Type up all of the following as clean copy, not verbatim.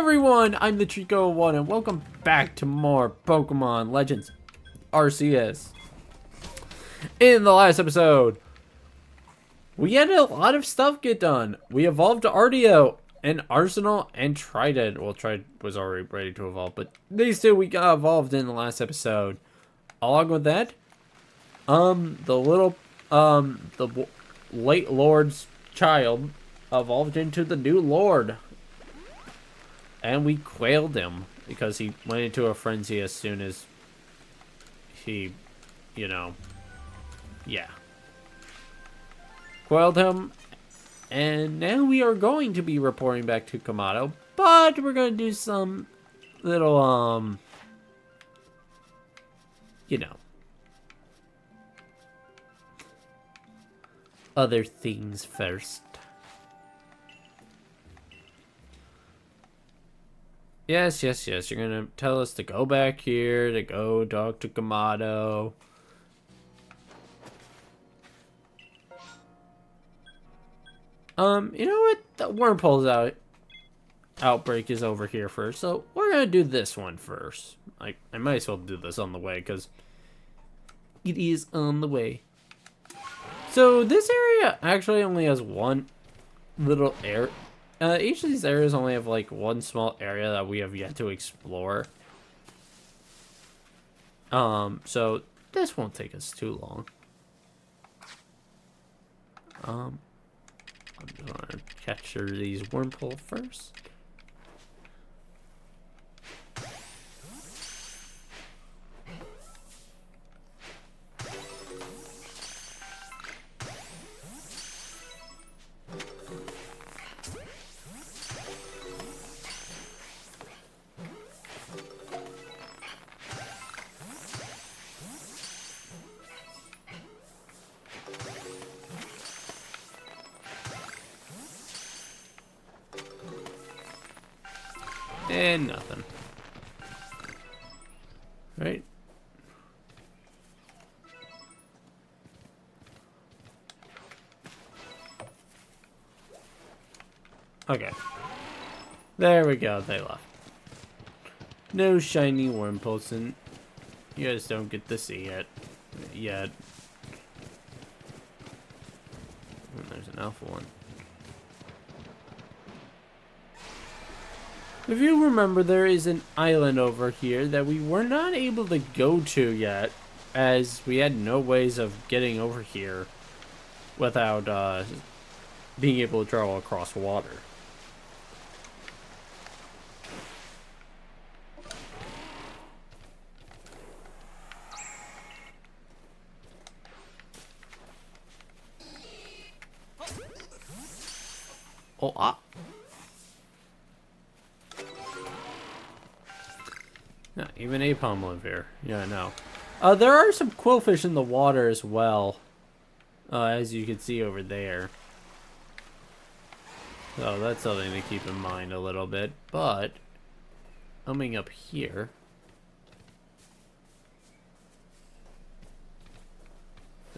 everyone, I'm the Trico1 and welcome back to more Pokemon Legends Arceus. In the last episode, we had a lot of stuff get done. We evolved Ardeo and Arsenal and Trident. Well, Trident was already ready to evolve, but these two we got evolved in the last episode. Along with that, the late Lord's child evolved into the new Lord. And we quailed him because he went into a frenzy as soon as he, quailed him. And now we are going to be reporting back to Kamado, but we're going to do some little, other things first. Yes. You're gonna tell us to go back here, to go talk to Kamado. You know what? The Wurmple's outbreak is over here first, so we're gonna do this one first. I might as well do this on the way, because it is on the way. So this area actually only has one little area. Each of these areas only have like one small area that we have yet to explore. So this won't take us too long. I'm just gonna capture these Wurmple first. And nothing. Right? Okay. There we go, they left. No shiny Wurmples, and you guys don't get to see it yet. And there's an alpha one. If you remember, there is an island over here that we were not able to go to yet, as we had no ways of getting over here without being able to travel across water. Oh, yeah, even Apom live here. Yeah, I know. There are some quillfish in the water as well, as you can see over there. So that's something to keep in mind a little bit. But coming up here,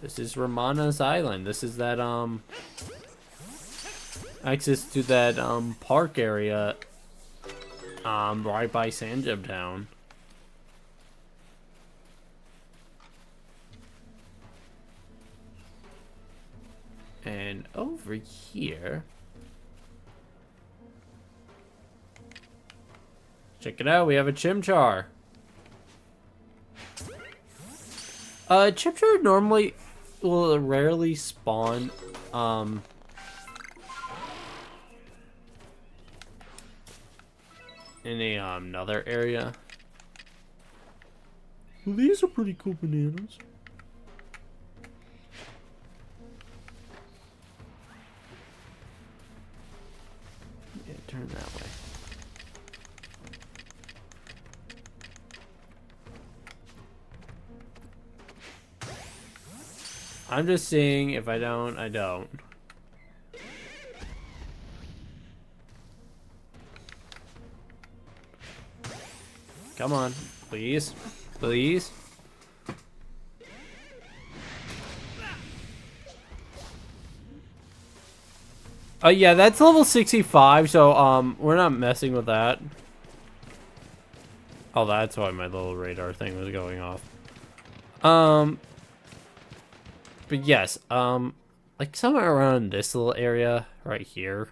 this is Ramana's Island. This is that access to that park area right by Sanjab Town. And over here, check it out, we have a Chimchar. Chimchar normally will rarely spawn in a another area. Well, these are pretty cool bananas. Yeah, turn that way. I'm just seeing if I don't, I don't. Come on, please, please. Yeah, that's level 65, so, we're not messing with that. Oh, that's why my little radar thing was going off. But yes, like somewhere around this little area right here.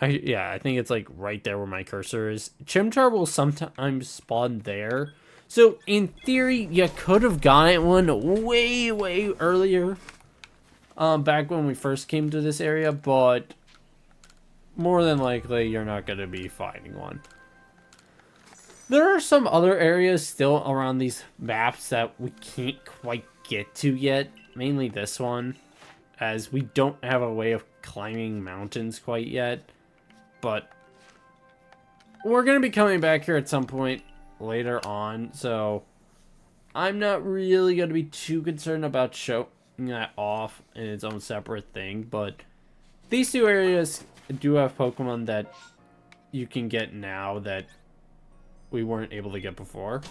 Yeah, I think it's like right there where my cursor is. Chimchar will sometimes spawn there. So in theory, you could have gotten one way, way earlier. Back when we first came to this area, but more than likely, you're not going to be finding one. There are some other areas still around these maps that we can't quite get to yet. Mainly this one, as we don't have a way of climbing mountains quite yet. But we're going to be coming back here at some point later on, so I'm not really going to be too concerned about showing that off in its own separate thing. But these two areas do have Pokemon that you can get now that we weren't able to get before.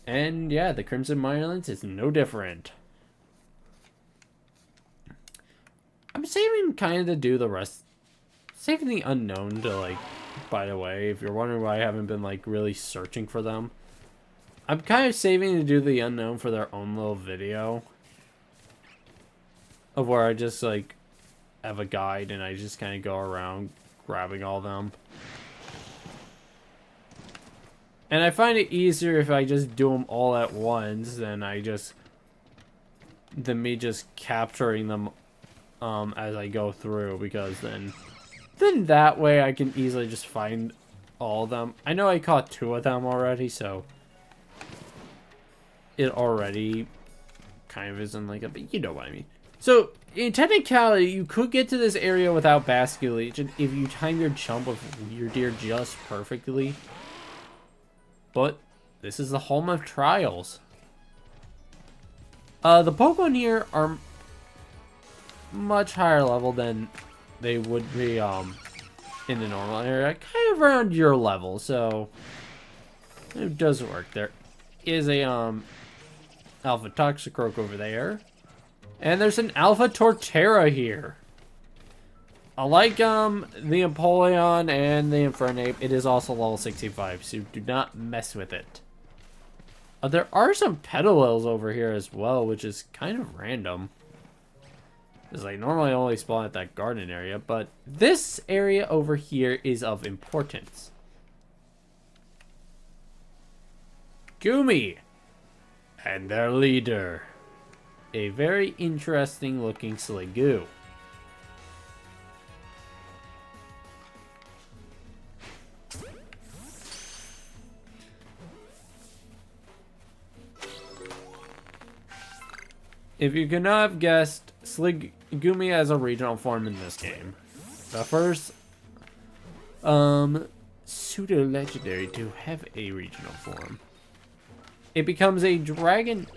And yeah, the Crimson Mirelands is no different. I'm saving kind of to do the rest. Saving the unknown to, like, by the way, if you're wondering why I haven't been, like, really searching for them. I'm kind of saving to do the unknown for their own little video. Of where I just, like, have a guide and I just kind of go around grabbing all of them. And I find it easier if I just do them all at once than me just capturing them as I go through, because then that way I can easily just find all of them. I know I caught 2 of them already, so it already kind of isn't like a, but you know what I mean. So in technicality, you could get to this area without Basculation if you time your jump of Weird Deer just perfectly. But this is the home of trials. The Pokemon here are much higher level than they would be in the normal area, kind of around your level, so it does work. There is a Alpha Toxicroak over there, and there's an Alpha Torterra here. I like the Empoleon and the Infernape. It is also level 65, so do not mess with it. There are some Petalils over here as well, which is kind of random. Because I normally only spawn at that garden area, but this area over here is of importance. Gumi and their leader. A very interesting looking Sliggoo. If you could not have guessed, Sliggoomy has a regional form in this game. The first pseudo-legendary to have a regional form. It becomes a dragon.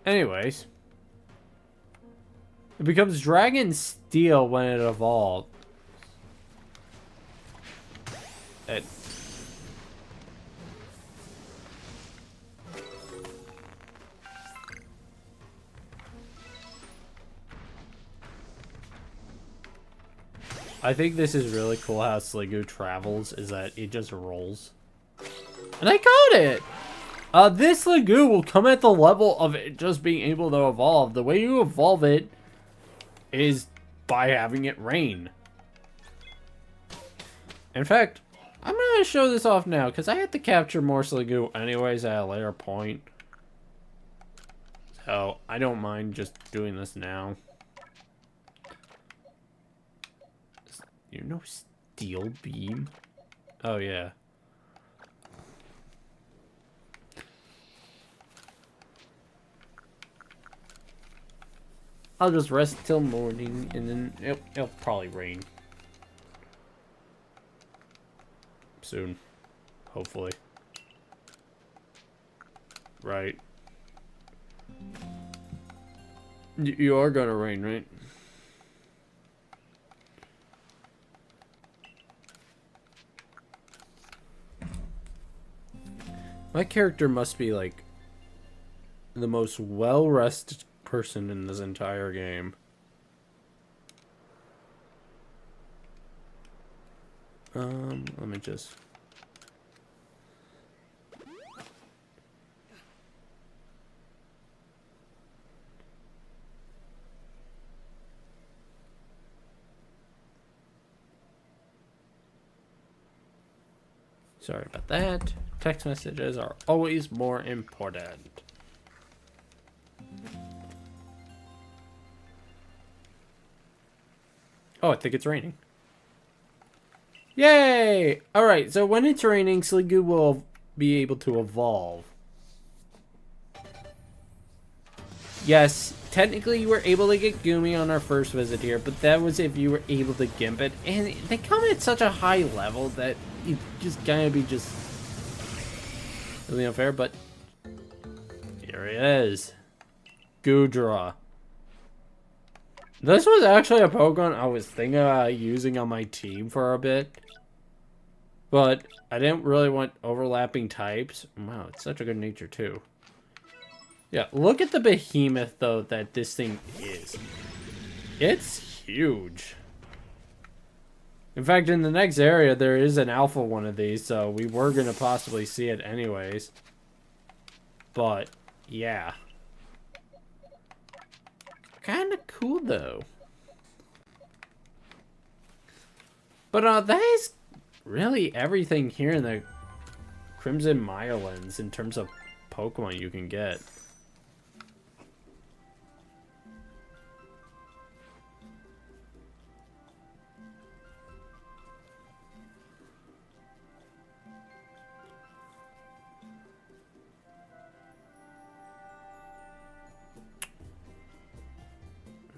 Anyways, it becomes Dragon Steel when it evolves. I think this is really cool how Sliggoo travels, is that it just rolls. And I caught it! This Sliggoo will come at the level of it just being able to evolve. The way you evolve it is by having it rain. In fact, I'm going to show this off now, because I have to capture more Sliggoo anyways at a later point. So, I don't mind just doing this now. You know Steel Beam? Oh, yeah. I'll just rest till morning, and then it'll probably rain. soon. Hopefully. Right. You are gonna rain, right? My character must be like the most well-rested person in this entire game. Let me just... Sorry about that. Text messages are always more important. Oh, I think it's raining. Yay! Alright, so when it's raining, Sliggoo will be able to evolve. Yes, technically you were able to get Goomy on our first visit here, but that was if you were able to Gimp it. And they come at such a high level that you just gotta be just really unfair, but here he is. Goodra. This was actually a Pokemon I was thinking about using on my team for a bit. But I didn't really want overlapping types. Wow, it's such a good nature too. Yeah, look at the behemoth though that this thing is. It's huge. In fact, in the next area there is an alpha one of these, so we were gonna possibly see it anyways. But yeah. Kinda cool though. But that is really everything here in the Crimson Mirelands in terms of Pokemon you can get.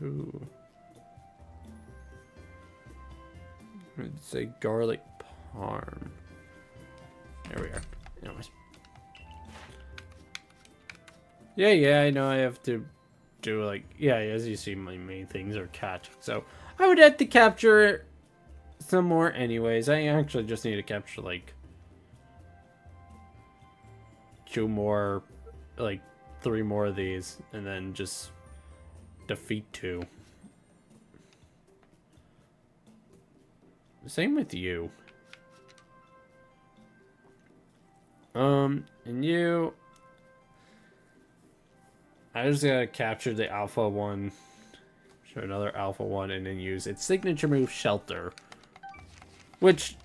Ooh. I'd say garlic parm. There we are. Anyways. Yeah, I know I have to do like, yeah, as you see, my main things are catch. So I would have to capture some more anyways. I actually just need to capture like 2 more, like 3 more of these, and then just defeat 2. Same with you. And you, I just gotta capture the alpha one, show another alpha one, and then use its signature move, Shelter, which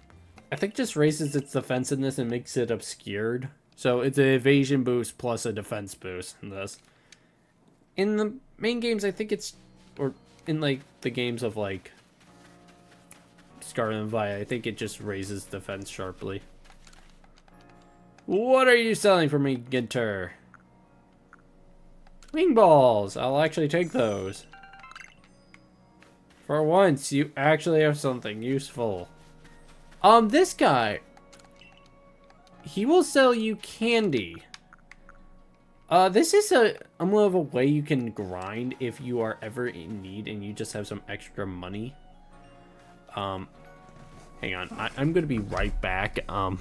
I think just raises its defensiveness and makes it obscured. So it's an evasion boost plus a defense boost in this. In the main games, I think it's, or in like the games of like Scarlet and Violet, I think it just raises defense sharply. What are you selling for me, Ginter? Wing balls. I'll actually take those. For once, you actually have something useful. This guy, he will sell you candy. This is a more of a way you can grind if you are ever in need and you just have some extra money. Hang on, I'm gonna be right back. I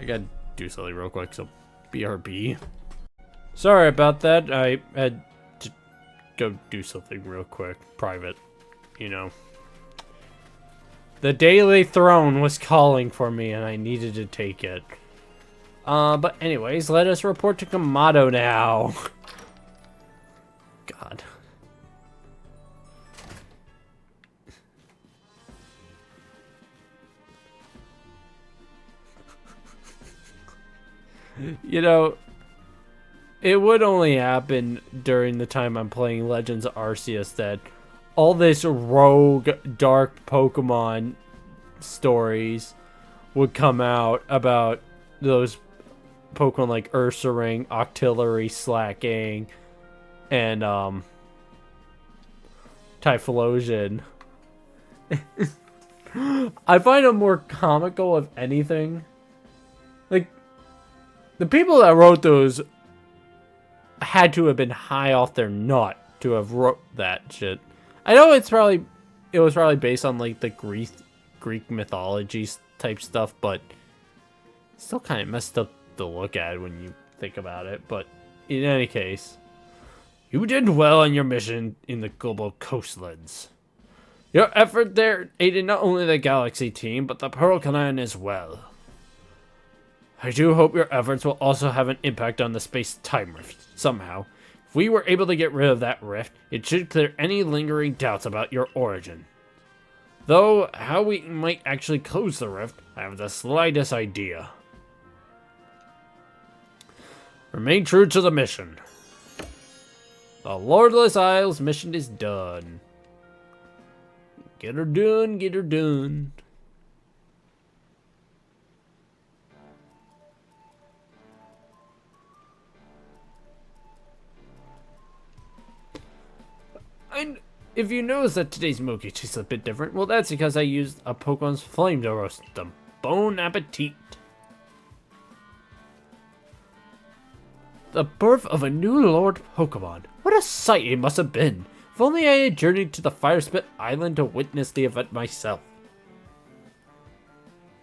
gotta do something real quick, so BRB. Sorry about that, I had to go do something real quick, private, you know. The Daily Throne was calling for me and I needed to take it. But anyways, let us report to Kamado now. God. You know, it would only happen during the time I'm playing Legends of Arceus that all this rogue, dark Pokemon stories would come out about those Pokemon like Ursaring, Octillery, Slacking, and Typhlosion. I find it more comical, if anything. Like, the people that wrote those had to have been high off their nut to have wrote that shit. I know it was probably based on like the Greek mythology type stuff, but still kind of messed up to look at when you think about it. But in any case, you did well on your mission in the global coastlands. Your effort there aided not only the Galaxy team, but the Pearl Clan as well. I do hope your efforts will also have an impact on the space-time rift, somehow. If we were able to get rid of that rift, it should clear any lingering doubts about your origin. Though, how we might actually close the rift, I have the slightest idea. Remain true to the mission. The Lordless Isles mission is done. Get her done, get her done. And if you notice that today's mochi tastes a bit different, well, that's because I used a Pokemon's flame to roast them. Bon appetit. The birth of a new Lord Pokemon. What a sight it must have been. If only I had journeyed to the Firespit Island to witness the event myself.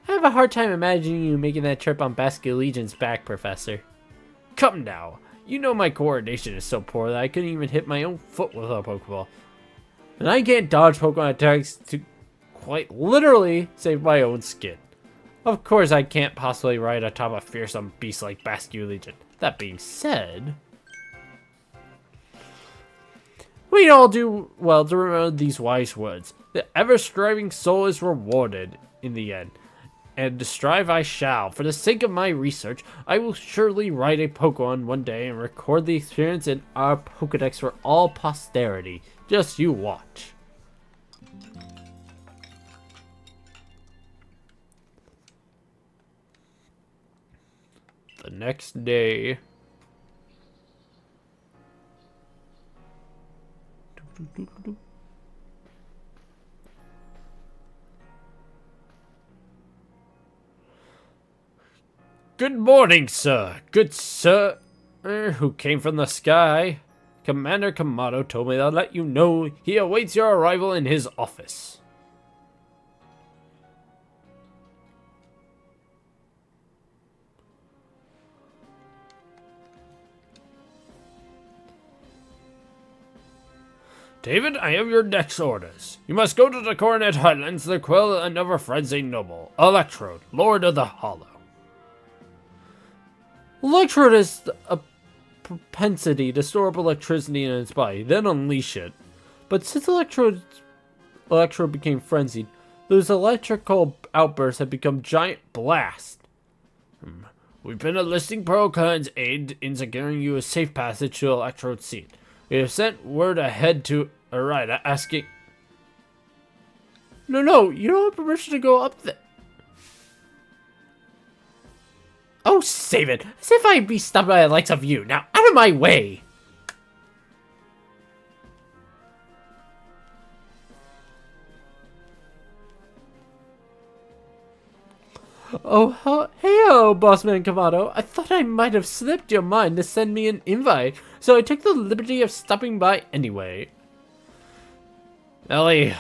I have a hard time imagining you making that trip on Basculegion's back, Professor. Come now. You know my coordination is so poor that I couldn't even hit my own foot with a Pokeball. And I can't dodge Pokemon attacks to quite literally save my own skin. Of course I can't possibly ride atop a fearsome beast like Basculegion. That being said, we all do well to remember these wise words. The ever-striving soul is rewarded in the end. And to strive I shall. For the sake of my research, I will surely ride a Pokemon one day and record the experience in our Pokedex for all posterity. Just you watch. The next day. Good morning, sir. Good sir who came from the sky. Commander Kamado told me to let you know he awaits your arrival in his office. David, I have your next orders. You must go to the Coronet Highlands to quell another frenzy noble, Electrode, Lord of the Hollow. Electrode has a propensity to store up electricity in its body, then unleash it. But since Electrode became frenzied, those electrical outbursts have become giant blasts. We've been enlisting Pearl Clan's aid in securing you a safe passage to Electrode's seat. We have sent word ahead to Arida asking... No, you don't have permission to go up there. Oh, save it. As if I'd be stopped by the likes of you. Now, out of my way. Oh, hey-o, Bossman Kamado. I thought I might have slipped your mind to send me an invite, so I took the liberty of stopping by anyway. Ellie,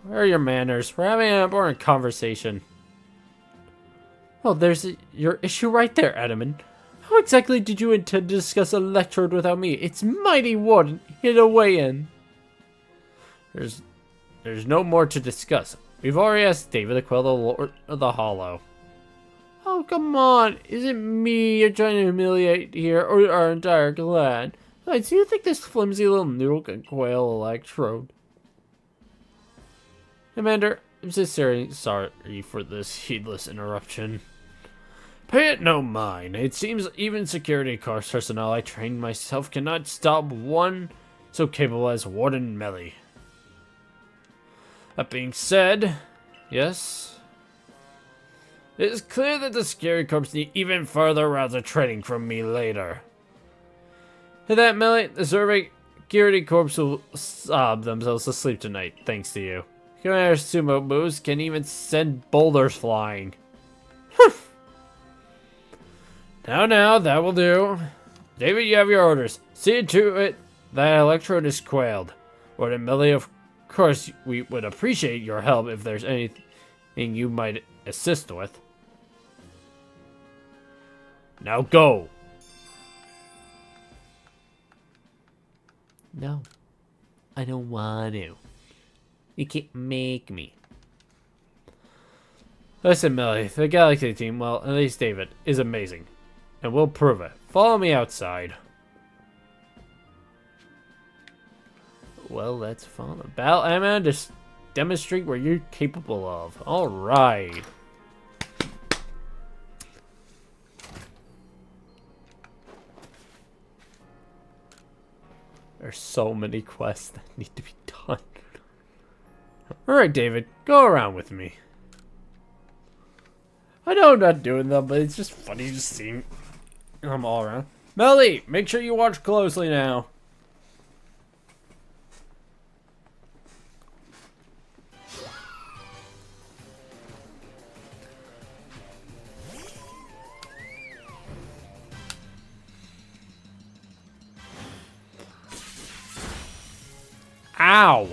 where are your manners? We're having an important conversation. Well, there's your issue right there, Edmund. How exactly did you intend to discuss Electrode without me? It's mighty warden hid away in. There's no more to discuss. We've already asked David to quell the Lord of the Hollow. Oh, come on. Isn't me you're trying to humiliate here, or our entire clan? Besides, do you think this flimsy little noodle can quail Electrode? Commander, I'm sincerely sorry for this heedless interruption. Pay it no mind. It seems even security corps personnel I trained myself cannot stop one so capable as Warden Melly. That being said, yes, it is clear that the security corps need even further rounds of training from me later. To that, Melly, the security corps will sob themselves to sleep tonight, thanks to you. Your sumo moves can even send boulders flying. Now, that will do. David, you have your orders. See to it that Electrode is quailed. Lord and Millie, of course, we would appreciate your help if there's anything you might assist with. Now go. No, I don't want to. You can't make me. Listen, Millie, the Galaxy team, well, at least David, is amazing. And we'll prove it. Follow me outside. Well, let's follow. Battle Emma, just demonstrate what you're capable of. Alright. There's so many quests that need to be done. Alright, David, go around with me. I know I'm not doing them, but it's just funny just seeing them all around. Melly, make sure you watch closely now. Ow!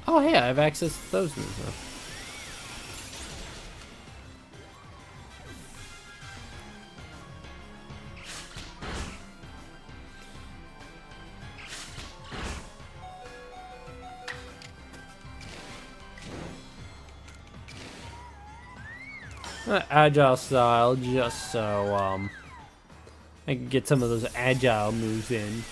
Oh, hey, I have access to those moves now. Agile style, just so, I can get some of those agile moves in.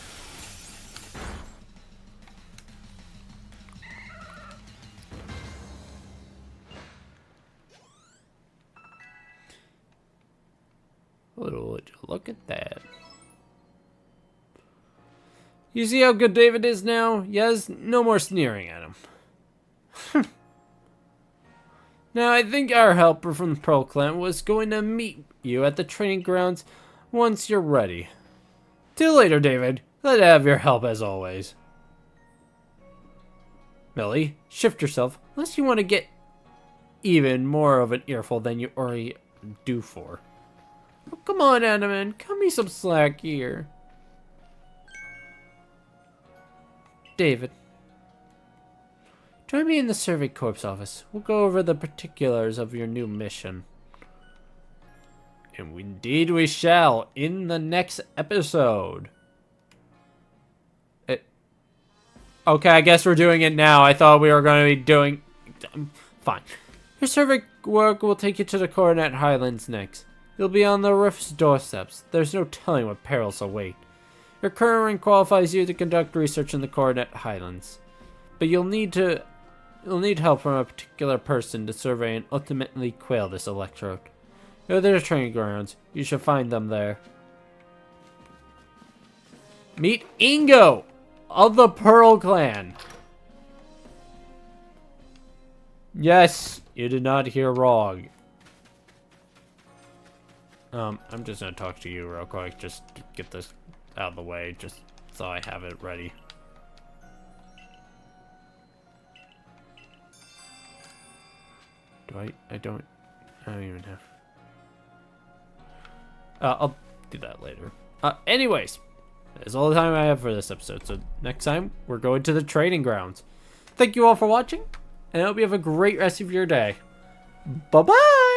Look at that. You see how good David is now? Yes, no more sneering at him. Now, I think our helper from the Pearl Clan was going to meet you at the training grounds once you're ready. Till later, David. Glad to have your help as always. Millie, shift yourself, unless you want to get even more of an earful than you already do for. Oh, come on, Animan. Cut me some slack here. David. Join me in the Survey Corps office. We'll go over the particulars of your new mission. And indeed we shall, in the next episode. Okay, I guess we're doing it now. I thought we were going to be doing... Fine. Your survey work will take you to the Coronet Highlands next. You'll be on the roof's doorsteps. There's no telling what perils await. Your current rank qualifies you to conduct research in the Coronet Highlands. But you'll need help from a particular person to survey and ultimately quail this electrode. Go to the training grounds. You should find them there. Meet Ingo of the Pearl Clan. Yes, you did not hear wrong. I'm just gonna talk to you real quick, just to get this out of the way, just so I have it ready. I don't even have... I'll do that later. Anyways, that's all the time I have for this episode, so next time, we're going to the training grounds. Thank you all for watching, and I hope you have a great rest of your day. Bye-bye!